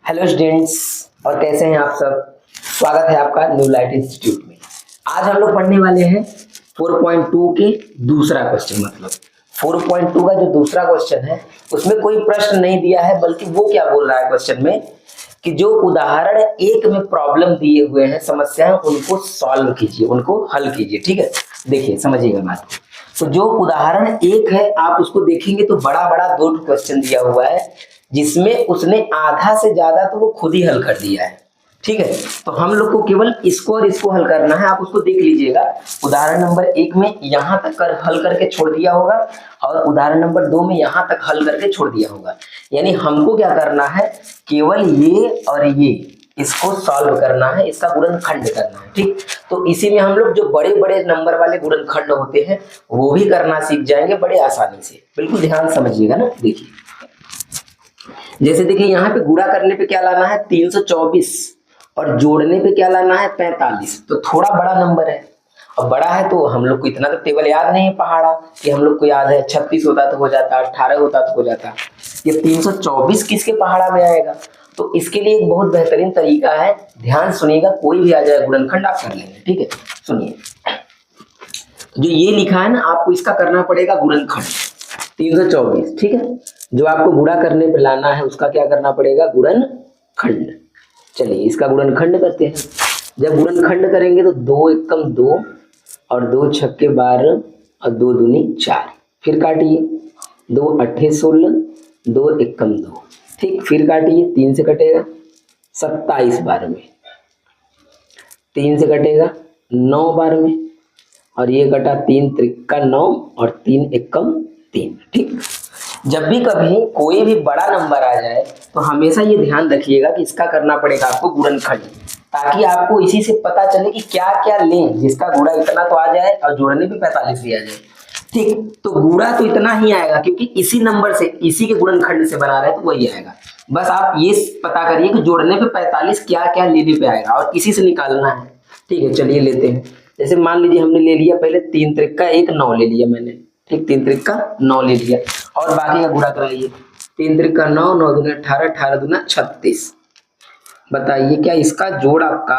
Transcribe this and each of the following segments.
Hello students, और कैसे हैं आप सब। स्वागत है आपका न्यू लाइट इंस्टीट्यूट में। आज हम लोग पढ़ने वाले हैं 4.2 के दूसरा क्वेश्चन। मतलब 4.2 का जो दूसरा क्वेश्चन है उसमें कोई प्रश्न नहीं दिया है, बल्कि वो क्या बोल रहा है क्वेश्चन में कि जो उदाहरण एक में प्रॉब्लम दिए हुए हैं, समस्या है, उनको सॉल्व कीजिए, उनको हल कीजिए। ठीक है, देखिए समझिएगा बात को। तो जो उदाहरण एक है आप उसको देखेंगे तो बड़ा बड़ा दो क्वेश्चन दिया हुआ है, जिसमें उसने आधा से ज्यादा तो वो खुद ही हल कर दिया है। ठीक है, तो हम लोग को केवल इसको और इसको हल करना है। आप उसको देख लीजिएगा, उदाहरण नंबर एक में यहां तक हल करके छोड़ दिया होगा, और उदाहरण नंबर दो में यहां तक हल करके छोड़ दिया होगा। यानी हमको क्या करना है, केवल ये और ये इसको सॉल्व करना है, इसका गुणनखंड करना है। ठीक, तो इसी में हम लोग जो बड़े बड़े नंबर वाले गुणनखंड होते हैं वो भी करना सीख जाएंगे बड़े आसानी से। बिल्कुल ध्यान समझिएगा ना। देखिए, जैसे देखिए यहाँ पे गुणा करने पे क्या लाना है 324, और जोड़ने पे क्या लाना है 45। तो थोड़ा बड़ा नंबर है, और बड़ा है तो हम लोग को इतना तो टेबल याद नहीं है पहाड़ा कि हम लोग को याद है 36 होता तो हो जाता, 18 होता तो हो जाता। ये 324 किसके पहाड़ा में आएगा। तो इसके लिए एक बहुत बेहतरीन तरीका है, ध्यान सुनिएगा, कोई भी आ जाए गुणनखंड आप कर लेंगे। ठीक है, सुनिए, जो ये लिखा है ना आपको इसका करना पड़ेगा गुणनखंड 324। ठीक है, जो आपको गुणा करने पे लाना है उसका क्या करना पड़ेगा, गुणनखंड। चलिए इसका गुणनखंड करते हैं। जब गुणनखंड करेंगे तो 2 एकम 2 और 2 छक्के 12 और 2 दूनी 4। फिर काटिए, 2 अट्ठे 16, 2 एकम 2। ठीक, फिर काटिए, 3 से कटेगा 27 बार में, 3 से कटेगा 9 बार में, और ये कटा 3 त्रिका 9 और 3 एकम 3। ठीक, जब भी कभी कोई भी बड़ा नंबर आ जाए तो हमेशा ये ध्यान रखिएगा कि इसका करना पड़ेगा आपको गुणनखंड, ताकि आपको इसी से पता चले कि क्या क्या लें जिसका गुणा इतना तो आ जाए और जोड़ने पे 45 भी आ जाए। ठीक, तो गुणा तो इतना ही आएगा क्योंकि इसी नंबर से, इसी के गुणनखंड से बना रहे तो वही आएगा। बस आप ये पता करिए कि जोड़ने पे 45 क्या क्या लेने पे आएगा और इसी से निकालना है। ठीक है, चलिए लेते हैं। जैसे मान लीजिए हमने ले लिया पहले 3 त्रिका 1 9 ले लिया मैंने। ठीक, 3 त्रिका 9 ले लिया, और बाकी का गुणा कराइए। 3 त्रिका 9, 9 दूना 18, 18 दूना 36। बताइए क्या इसका जोड़ आपका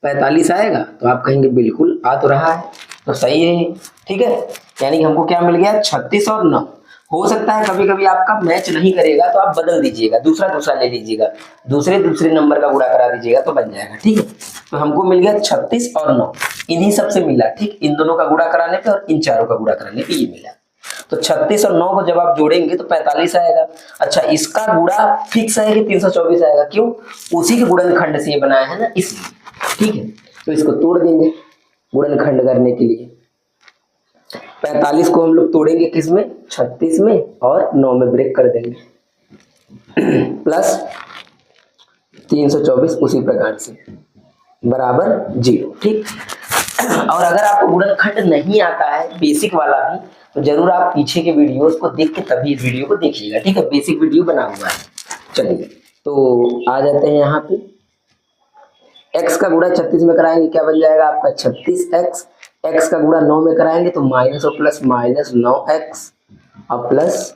45 आएगा। तो आप कहेंगे बिल्कुल आ तो रहा है, तो सही है। ठीक है, यानी कि हमको क्या मिल गया 36 और 9। हो सकता है कभी कभी आपका मैच नहीं करेगा तो आप बदल दीजिएगा, दूसरा दूसरा ले लीजिएगा, दूसरे दूसरे नंबर का गुणा करा दीजिएगा तो बन जाएगा। ठीक है, तो हमको मिल गया 36 और 9, इन्हीं सबसे मिला। ठीक, इन दोनों का गुणा कराने पे और इन चारों का गुणा कराने पे ये मिला। तो 36 और 9 को जब आप जोड़ेंगे तो 45 आएगा। अच्छा, इसका गुणा फिक्स है कि 324 आएगा, क्यों, उसी के गुणनखंड से ये बनाया है ना, इसलिए। ठीक है, तो इसको तोड़ देंगे गुणनखंड करने के लिए। 45 को हम लोग तोड़ेंगे किसमें, 36 में, और 9 में ब्रेक कर देंगे, प्लस 324 उसी प्रकार से बराबर 0। ठीक, और अगर आपको गुणनखंड नहीं आता है बेसिक वाला भी, तो जरूर आप पीछे के वीडियोस को देख के तभी इस वीडियो को देखिएगा। ठीक है, बेसिक वीडियो बना हुआ है। चलिए तो आ जाते हैं यहाँ पे। x का गुणा 36 में कराएंगे, क्या बन जाएगा आपका 36x। x का गुणा 9 में कराएंगे तो माइनस और प्लस माइनस 9x और प्लस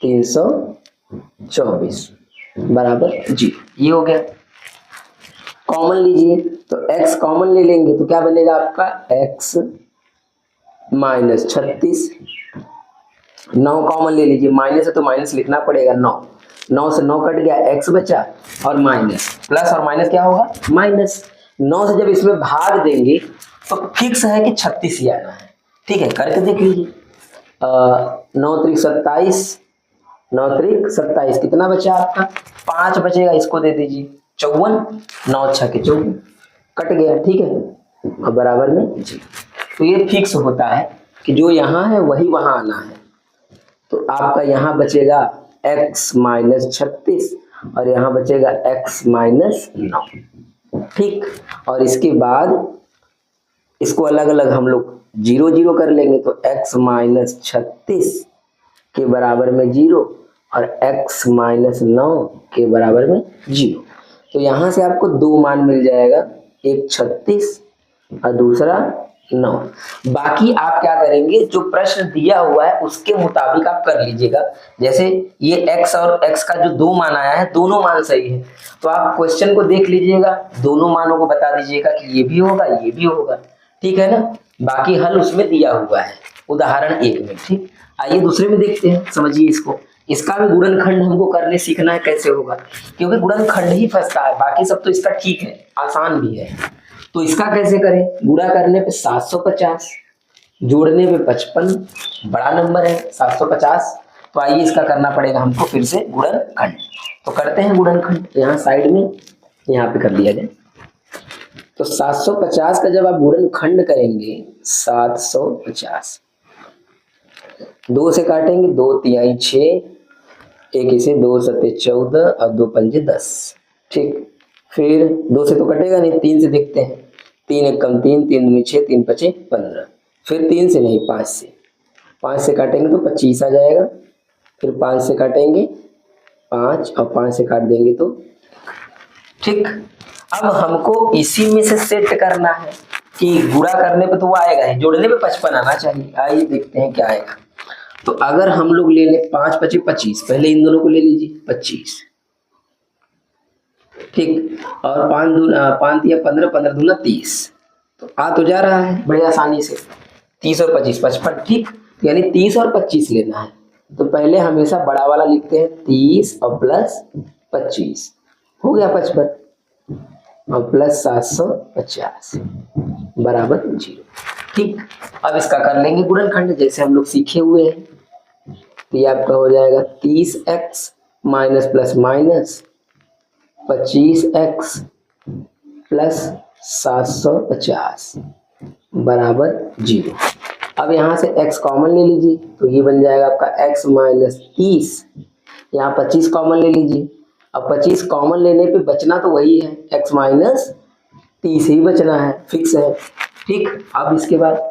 324 बराबर 0। ये हो गया। कॉमन लीजिए, तो x कॉमन ले लेंगे तो क्या बनेगा आपका x माइनस 36। 9 कॉमन ले लीजिए, माइनस है तो माइनस लिखना पड़ेगा, 9 से 9 कट गया, x बचा, और माइनस, प्लस और माइनस क्या होगा माइनस। 9 से जब इसमें भाग देंगे तो फिक्स है कि 36 ही आना है। ठीक है, करके देख लीजिए। 9 त्रिक 27, 9 त्रिक 27, कितना बचा आपका 5 बचेगा, इसको दे दीजिए 54, 9 छके 54, कट गया। ठीक है, और बराबर में जी। तो ये फिक्स होता है कि जो यहाँ है वही वहां आना है। तो आपका यहाँ बचेगा x माइनस 36 और यहाँ बचेगा x माइनस 9। ठीक, और इसके बाद इसको अलग अलग हम लोग 0 0 कर लेंगे, तो x माइनस 36 के बराबर में 0 और x माइनस 9 के बराबर में 0। तो यहाँ से आपको दो मान मिल जाएगा, एक 36 और दूसरा 9। बाकी आप क्या करेंगे, जो प्रश्न दिया हुआ है उसके मुताबिक आप कर लीजिएगा। जैसे ये x और x का जो 2 मान आया है, दोनों मान सही है, तो आप क्वेश्चन को देख लीजिएगा, दोनों मानों को बता दीजिएगा कि ये भी होगा ये भी होगा, ठीक है ना। बाकी हल उसमें दिया हुआ है उदाहरण 1 में। ठीक, आइए दूसरे में देखते हैं, समझिए इसको। इसका भी गुणनखंड हमको करने सीखना है कैसे होगा, क्योंकि गुणनखंड ही फंसता है, बाकी सब तो इसका ठीक है, आसान भी है। तो इसका कैसे करें, गुणा करने पे 750, जोड़ने पे 55, बड़ा नंबर है 750। तो आइए इसका करना पड़ेगा हमको फिर से गुणनखंड। तो करते हैं गुणनखंड, यहाँ साइड में यहाँ पे कर लिया जाए। तो 750 का जब आप गुणनखंड करेंगे 750, 2 से काटेंगे, 2 तिहाई 6, 1 इसे 2 सत्ते 14 और 2 पंजे 10। ठीक, फिर 2 से तो कटेगा नहीं, 3 से देखते हैं, 3 एक कम 3, 3 दूनी 6, 3 पचे 15। फिर 3 से नहीं 5 से, 5 से काटेंगे तो 25 आ जाएगा। फिर 5 से काटेंगे 5 और 5 से काट देंगे तो ठीक। अब हमको इसी में से सेट करना है कि गुणा करने पे तो वो आएगा ही, जोड़ने पे 55 आना चाहिए। आइए देखते हैं क्या आएगा। तो अगर हम लोग ले लें 5 पचे 25, पहले इन दोनों को ले लीजिए 25, ठीक, और 5 या 15, 15 दूना 30, तो आ तो जा रहा है बड़े आसानी से, 30 और 25 55, ठीक, यानी 30 और 25 लेना है। तो पहले हमेशा बड़ा वाला लिखते हैं, 30 और प्लस 25 हो गया 55, और प्लस 750 बराबर 0। ठीक, अब इसका कर लेंगे गुणनखंड जैसे हम लोग सीखे हुए हैं। तो ये आपका हो जाएगा 30x minus plus minus 25x plus 750 बराबर 0। अब यहाँ से x कॉमन ले लीजिए, तो ये बन जाएगा आपका x माइनस 30, यहाँ 25 कॉमन ले लीजिए। अब 25 कॉमन लेने पे बचना तो वही है, x माइनस 30 ही बचना है, फिक्स है। ठीक, अब इसके बाद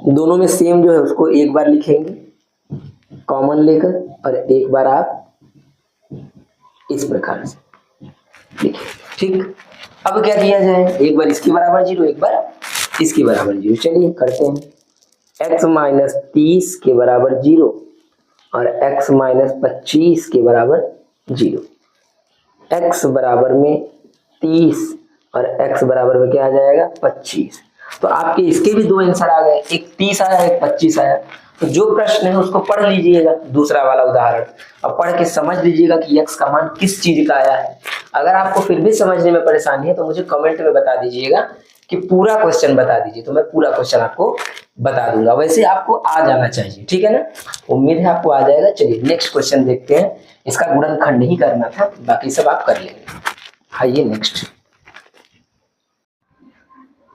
दोनों में सेम जो है उसको एक बार लिखेंगे कॉमन लेकर, और एक बार आप इस प्रकार से लिखें। ठीक, अब क्या किया जाए, एक बार इसके बराबर 0, एक बार इसके बराबर 0। चलिए करते हैं, x माइनस 30 के बराबर 0 और x माइनस 25 के बराबर 0। x बराबर में 30 और x बराबर में क्या आ जाएगा 25। तो आपके इसके भी 2 आंसर आ गए, एक 30 आया एक 25 आया। तो जो प्रश्न है उसको पढ़ लीजिएगा, दूसरा वाला उदाहरण, और पढ़ के समझ लीजिएगा कि x का मान किस चीज का आया है। अगर आपको फिर भी समझने में परेशानी है तो मुझे कमेंट में बता दीजिएगा कि पूरा क्वेश्चन बता दीजिए, तो मैं पूरा क्वेश्चन आपको बता दूंगा। वैसे आपको आ जाना चाहिए, ठीक है ना, उम्मीद है आपको आ जाएगा। चलिए नेक्स्ट क्वेश्चन देखते हैं, इसका गुणनखंड ही करना था, बाकी सब आप कर लेंगे। आइए नेक्स्ट,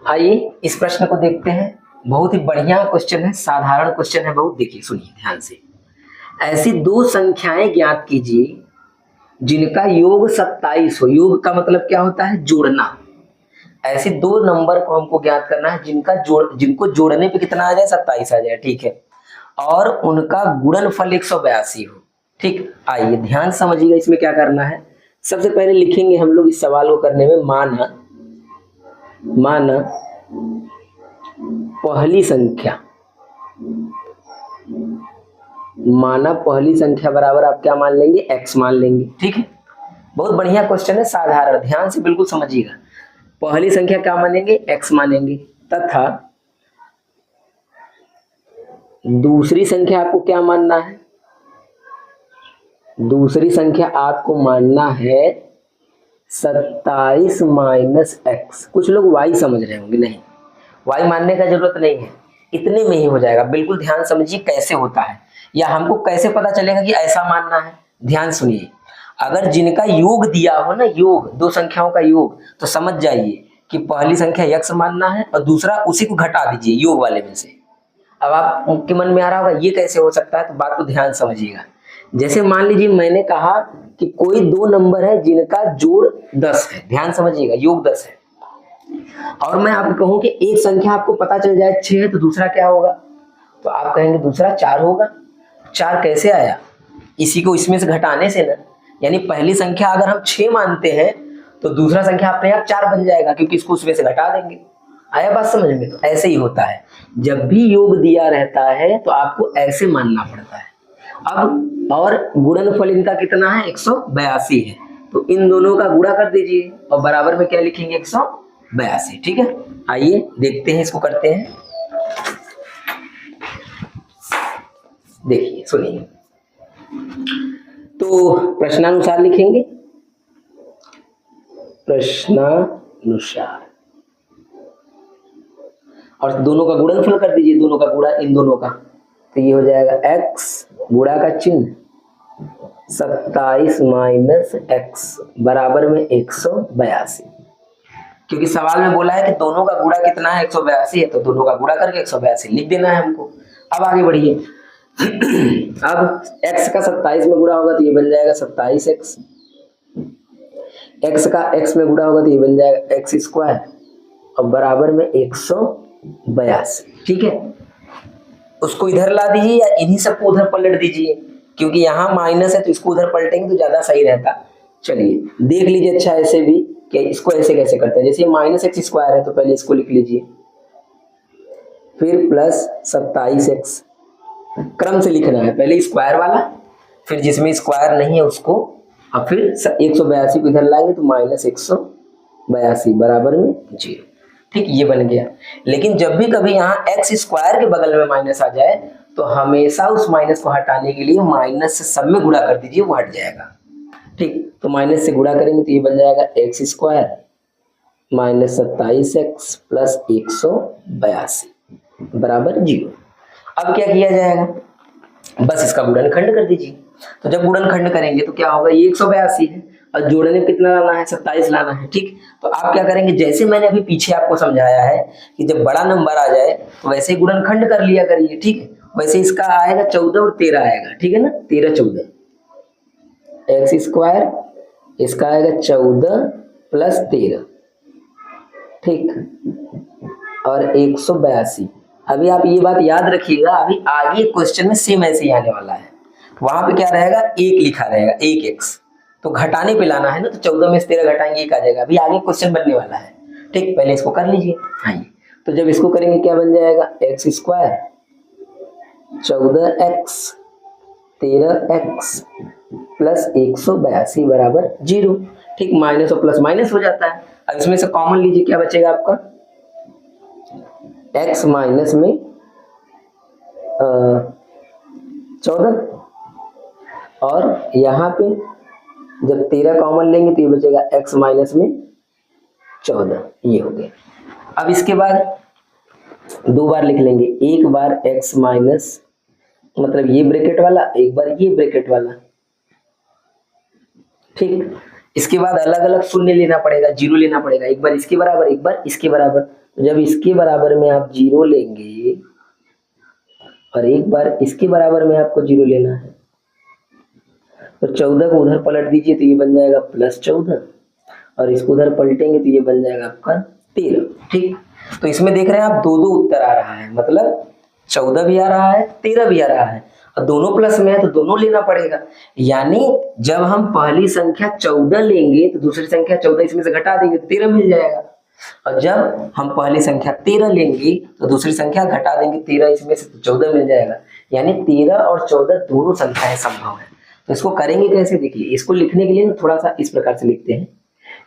आइए इस प्रश्न को देखते हैं। बहुत ही बढ़िया क्वेश्चन है, साधारण क्वेश्चन है बहुत। देखिए सुनिए ध्यान से, ऐसी 2 संख्याएं ज्ञात कीजिए जिनका योग 27 हो। योग का मतलब क्या होता है, जोड़ना। ऐसे 2 नंबर को हमको ज्ञात करना है जिनको जोड़ने पे कितना आ जाए 27 आ जाए, ठीक है, और उनका गुणनफल 182 हो। ठीक, आइए ध्यान समझिएगा इसमें क्या करना है। सबसे पहले लिखेंगे हम लोग इस सवाल को करने में, माना पहली संख्या बराबर आप क्या मान लेंगे, x मान लेंगे। ठीक है, बहुत बढ़िया क्वेश्चन है, साधारण, ध्यान से बिल्कुल समझिएगा। पहली संख्या क्या मानेंगे, x मानेंगे, तथा दूसरी संख्या आपको क्या मानना है, दूसरी संख्या आपको मानना है 27 माइनस x। कुछ लोग y समझ रहे होंगे, नहीं, y मानने का जरूरत नहीं है, इतने में ही हो जाएगा। बिल्कुल ध्यान समझिए कैसे होता है, या हमको कैसे पता चलेगा कि ऐसा मानना है। ध्यान सुनिए, अगर जिनका योग दिया हो ना, योग 2 संख्याओं का योग, तो समझ जाइए कि पहली संख्या x मानना है और दूसरा उसी को घटा दीजिए योग वाले में से। अब आपके मन में आ रहा होगा ये कैसे हो सकता है, तो बात को ध्यान समझिएगा। जैसे मान लीजिए मैंने कहा कि कोई 2 नंबर है जिनका जोड़ 10 है, ध्यान समझिएगा, योग 10 है, और मैं आपको कहूं कि एक संख्या आपको पता चल जाए 6 है, तो दूसरा क्या होगा, तो आप कहेंगे दूसरा 4 होगा। 4 कैसे आया, इसी को इसमें से घटाने से ना, यानी पहली संख्या अगर हम 6 मानते हैं तो दूसरा संख्या अपने आप 4 बन जाएगा, क्योंकि इसको उसमें से घटा देंगे। आया बात समझ में? तो ऐसे ही होता है, जब भी योग दिया रहता है तो आपको ऐसे मानना पड़ता है। अब और गुणनफल इनका कितना है? 182 है, तो इन दोनों का गुणा कर दीजिए और बराबर में क्या लिखेंगे? 182। ठीक है, आइए देखते हैं, इसको करते हैं। देखिए सुनिए, तो प्रश्नानुसार लिखेंगे, प्रश्नानुसार, और दोनों का गुणनफल कर दीजिए, दोनों का गुणा इन दोनों का, तो ये हो जाएगा x गुणा का चिन्ह 27 माइनस x बराबर में 182। क्योंकि सवाल में बोला है कि दोनों का गुणा कितना है? 182 है, तो दोनों का गुणा करके 182 लिख देना है हमको। अब आगे बढ़िए। अब x का 27 में गुणा होगा तो ये बन जाएगा 27x, x का x में गुणा होगा तो ये बन जाएगा x स्क्वायर और बराबर में 182। ठीक है, उसको इधर ला दीजिए या इन्हीं सबको उधर पलट दीजिए, क्योंकि यहाँ माइनस है तो इसको उधर पलटेंगे तो ज्यादा सही रहता। चलिए देख लीजिए अच्छा ऐसे भी कि इसको ऐसे कैसे करते हैं। जैसे माइनस एक्स स्क्वायर है तो पहले इसको लिख लीजिए, फिर प्लस 27x, क्रम से लिखना है, पहले स्क्वायर वाला, फिर जिसमें स्क्वायर नहीं है उसको, और फिर 182 को इधर लाएंगे तो माइनस 182 बराबर में 0। ठीक, ये बन गया। लेकिन जब भी कभी यहाँ एक्स स्क्वायर के बगल में माइनस आ जाए तो हमेशा उस माइनस को हटाने के लिए माइनस से सब में गुणा कर दीजिए, वो हट जाएगा। ठीक, तो माइनस से गुणा करेंगे तो ये बन जाएगा x square minus 27x plus 182 बराबर 0। अब क्या किया जाएगा? बस इसका गुणनखंड कर दीजिए। तो जब गुणनखंड करेंगे तो क्या होगा? ये 182 है और जोड़ने में कितना लाना है? 27 लाना है। ठीक, तो आप क्या करेंगे? जैसे मैंने अभी पीछे आपको समझाया है कि जब बड़ा नंबर आ जाए तो वैसे ही गुणनखंड कर लिया करिए। ठीक है, वैसे इसका आएगा 14 और 13 आएगा। ठीक है ना, 13 14 एक्स स्क्वायर, इसका आएगा 14 प्लस 13, ठीक, और 182। अभी आप ये बात याद रखिएगा, अभी आगे क्वेश्चन में सेम ऐसे ही आने वाला है। वहां पे क्या रहेगा? 1 लिखा रहेगा, 1x, तो घटाने पे लाना है ना, तो 14 में से 13 घटाएंगे 1 आ जाएगा। अभी आगे क्वेश्चन बनने वाला है। ठीक, पहले इसको कर लीजिए। आइए, तो जब इसको करेंगे क्या बन जाएगा? X square 14x 13x plus 182 बराबर 0। ठीक, माइनस और प्लस माइनस हो जाता है। अब इसमें से कॉमन लीजिए, क्या बचेगा आपका? x माइनस में 14, और यहाँ पे जब 13 कॉमन लेंगे तो ये बचेगा x माइनस में 14। ये हो गया। अब इसके बाद दो बार लिख लेंगे, एक बार x माइनस, मतलब ये ब्रैकेट वाला, एक बार ये ब्रैकेट वाला। ठीक, इसके बाद अलग अलग शून्य लेना पड़ेगा, 0 लेना पड़ेगा, एक बार इसके बराबर एक बार इसके बराबर। तो जब इसके बराबर में आप 0 लेंगे और एक बार इसके बराबर में आपको 0 लेना है, तो 14 को उधर पलट दीजिए तो ये बन जाएगा प्लस 14, और इसको उधर पलटेंगे तो ये बन जाएगा आपका 13। ठीक, तो इसमें देख रहे हैं आप दो दो उत्तर आ रहा है, मतलब 14 भी आ रहा है 13 भी आ रहा है, और दोनों प्लस में है तो दोनों लेना पड़ेगा। यानी जब हम पहली संख्या 14 लेंगे तो दूसरी संख्या 14 इसमें से घटा देंगे तो 13 मिल जाएगा, और जब हम पहली संख्या 13 लेंगे तो दूसरी संख्या घटा देंगे 13 इसमें से तो 14 मिल जाएगा। यानी 13 और 14 दोनों संख्याएं संभव है। तो इसको करेंगे कैसे? देखिए, इसको लिखने के लिए ना थोड़ा सा इस प्रकार से लिखते हैं,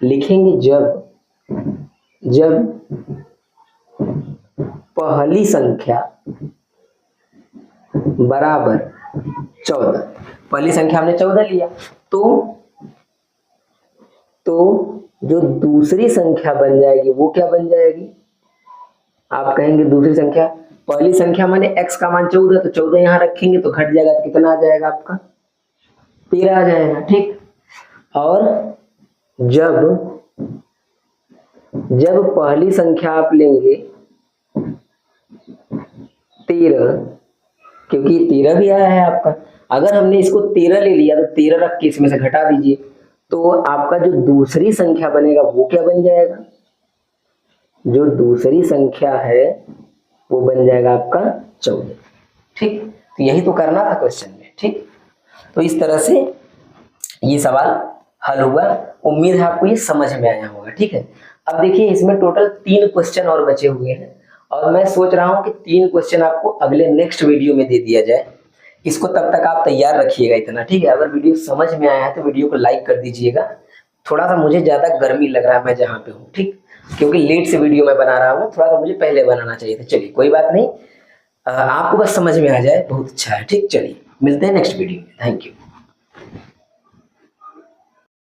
लिखेंगे जब पहली संख्या बराबर 14, पहली संख्या हमने 14 लिया, तो जो दूसरी संख्या बन जाएगी वो क्या बन जाएगी? आप कहेंगे दूसरी संख्या, पहली संख्या माने x का मान 14, तो 14 यहां रखेंगे तो घट जाएगा, तो कितना आ जाएगा आपका? 13 आ जाएगा। ठीक, और जब पहली संख्या आप लेंगे 13, क्योंकि 13 भी आया है आपका, अगर हमने इसको 13 ले लिया तो 13 रख के इसमें से घटा दीजिए, तो आपका जो दूसरी संख्या बनेगा वो क्या बन जाएगा? जो दूसरी संख्या है वो बन जाएगा आपका 14। ठीक, तो यही तो करना था क्वेश्चन में। ठीक, तो इस तरह से ये सवाल हल हुआ। उम्मीद है आपको ये समझ में आया होगा। ठीक है, अब देखिए इसमें टोटल 3 क्वेश्चन और बचे हुए हैं और मैं सोच रहा हूँ कि 3 क्वेश्चन आपको अगले नेक्स्ट वीडियो में दे दिया जाए। इसको तब तक आप तैयार रखिएगा इतना। ठीक है, अगर वीडियो समझ में आया है तो वीडियो को लाइक कर दीजिएगा। थोड़ा सा मुझे ज्यादा गर्मी लग रहा है मैं जहाँ पे हूँ, ठीक, क्योंकि लेट से वीडियो मैं बना रहा हूँ, थोड़ा सा मुझे पहले बनाना चाहिए था। चलिए कोई बात नहीं, आपको बस समझ में आ जाए बहुत अच्छा है। ठीक, चलिए मिलते हैं नेक्स्ट वीडियो में। Thank you.